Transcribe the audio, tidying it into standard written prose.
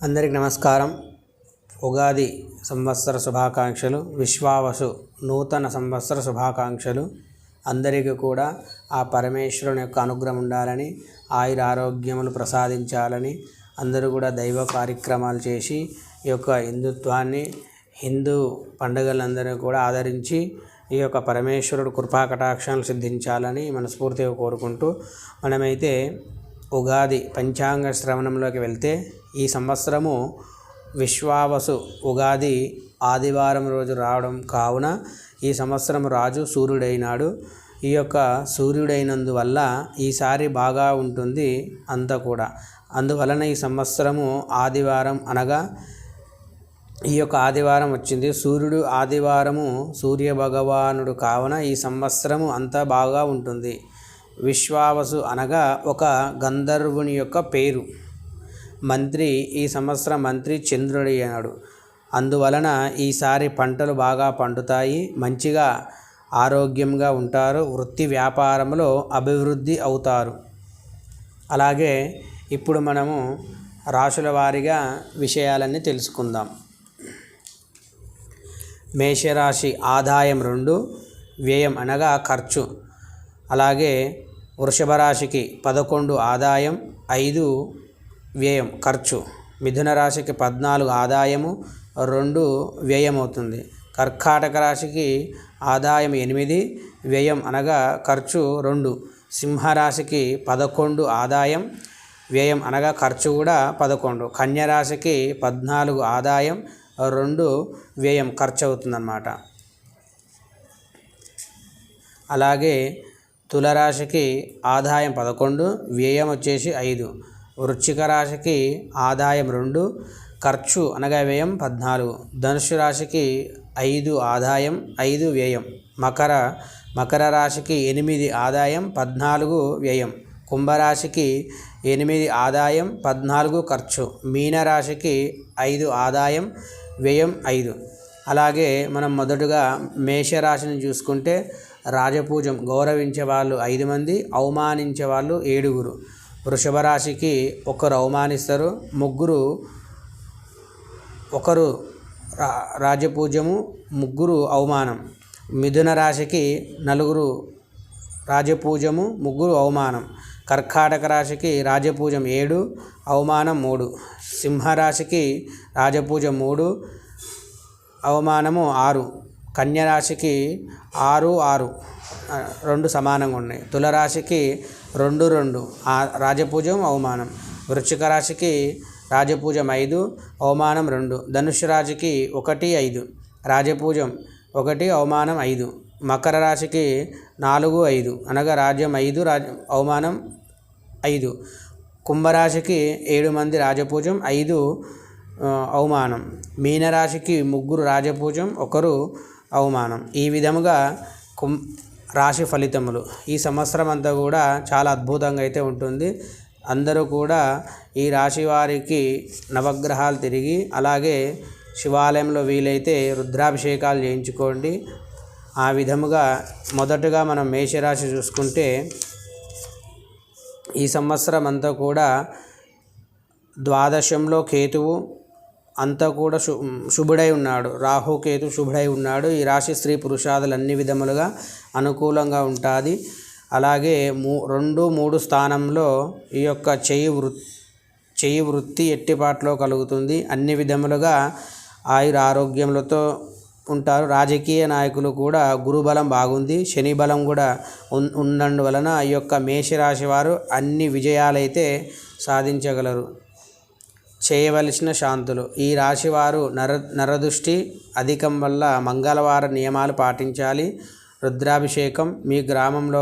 అందరికి నమస్కారం. ఉగాది సంవత్సర శుభాకాంక్షలు. విశ్వావసు నూతన సంవత్సర శుభాకాంక్షలు. అందరికీ కూడా ఆ పరమేశ్వరుని యొక్క అనుగ్రహం ఉండాలని, ఆయుర ఆరోగ్యములు ప్రసాదించాలని అందరూ కూడా దైవ కార్యక్రమాలు చేసి ఈ యొక్క హిందుత్వాన్ని, హిందూ పండుగలందరూ కూడా ఆదరించి ఈ యొక్క పరమేశ్వరుడు కృపాకటాక్షాలు సిద్ధించాలని మనస్ఫూర్తిగా కోరుకుంటూ మనమైతే ఉగాది పంచాంగ శ్రవణంలోకి వెళ్తే ఈ సంవత్సరము విశ్వావసు ఉగాది ఆదివారం రోజు రావడం కావున ఈ సంవత్సరం రాజు సూర్యుడైనాడు. ఈ యొక్క సూర్యుడైనందువల్ల ఈసారి బాగా ఉంటుంది అంతా కూడా. అందువలన ఈ సంవత్సరము ఆదివారం అనగా ఈ యొక్క ఆదివారం వచ్చింది. సూర్యుడు ఆదివారము సూర్య భగవానుడు కావున ఈ సంవత్సరము అంతా బాగా ఉంటుంది. విశ్వావసు అనగా ఒక గంధర్వుని యొక్క పేరు. మంత్రి ఈ సంవత్సరం మంత్రి చంద్రుడయ్యాడు. అందువలన ఈసారి పంటలు బాగా పండుతాయి, మంచిగా ఆరోగ్యంగా ఉంటారు, వృత్తి వ్యాపారంలో అభివృద్ధి అవుతారు. అలాగే ఇప్పుడు మనము రాశుల వారీగా విషయాలన్నీ తెలుసుకుందాం. మేషరాశి ఆదాయం 2, వ్యయం అనగా ఖర్చు. అలాగే వృషభ రాశికి 11 ఆదాయం, 5 వ్యయం ఖర్చు. మిథున రాశికి 14 ఆదాయము, 2 వ్యయం అవుతుంది. కర్కాటక రాశికి ఆదాయం 8, వ్యయం అనగా ఖర్చు 2. సింహరాశికి 11 ఆదాయం, వ్యయం అనగా ఖర్చు కూడా 11. కన్య రాశికి 14 ఆదాయం, 2 వ్యయం ఖర్చు అవుతుందన్నమాట. అలాగే తులరాశికి ఆదాయం 11, వ్యయం వచ్చేసి 5. వృశ్చిక రాశికి ఆదాయం 2, ఖర్చు అనగా వ్యయం 14. ధనుసు రాశికి 5 ఆదాయం, 5 వ్యయం. మకర రాశికి 8 ఆదాయం, 14 వ్యయం. కుంభరాశికి 8 ఆదాయం, 14 ఖర్చు. మీనరాశికి 5 ఆదాయం, వ్యయం 5. అలాగే మనం మొదటగా మేషరాశిని చూసుకుంటే రాజపూజం గౌరవించే వాళ్ళు 5 మంది, అవమానించే వాళ్ళు 7. వృషభ రాశికి 1 అవమానిస్తారు, 3 ఒకరు రాజపూజము, 3 అవమానం. మిథున రాశికి 4 రాజపూజము, 3 అవమానం. కర్కాటక రాశికి రాజపూజం 7, అవమానం 3. సింహరాశికి రాజపూజం 3, అవమానము 6. కన్యరాశికి 6, 6 2 సమానంగా ఉన్నాయి. తులరాశికి 2, 2 రాజపూజం, అవమానం. వృశ్చిక రాశికి రాజపూజం 5, అవమానం 2. ధనుసు రాశికి 1, 5 రాజపూజం 1, అవమానం 5. మకర రాశికి 4, 5 అనగా రాజ్యం 5, అవమానం 5. కుంభరాశికి 7 మంది రాజపూజం, 5 అవమానం. మీనరాశికి 3 రాజపూజం, 1 అవమానం. ఈ విధముగా రాశి ఫలితములు ఈ సంవత్సరం అంతా కూడా చాలా అద్భుతంగా అయితే ఉంటుంది. అందరూ కూడా ఈ రాశి వారికి నవగ్రహాలు తిరిగి, అలాగే శివాలయంలో వీలైతే రుద్రాభిషేకాలు చేయించుకోండి. ఆ విధముగా మొదటగా మనం మేషరాశి చూసుకుంటే ఈ సంవత్సరం అంతా కూడా ద్వాదశంలో కేతువు అంతా కూడా శుభుడై ఉన్నాడు. రాహుకేతు శుభుడై ఉన్నాడు. ఈ రాశి స్త్రీ పురుషాదులు అన్ని విధములుగా అనుకూలంగా ఉంటుంది. అలాగే 2, 3 స్థానంలో ఈ యొక్క చెయ్యి వృత్తి ఎట్టిపాట్లో కలుగుతుంది. అన్ని విధములుగా ఆయుర ఆరోగ్యములతో ఉంటారు. రాజకీయ నాయకులు కూడా గురుబలం బాగుంది, శని బలం కూడా ఉన్నందు వలన ఈ యొక్క మేషరాశి వారు అన్ని విజయాలైతే సాధించగలరు. చేయవలసిన శాంతులు. ఈ రాశివారు నరదృష్టి అధికం వల్ల మంగళవార నియమాలు పాటించాలి. రుద్రాభిషేకం మీ గ్రామంలో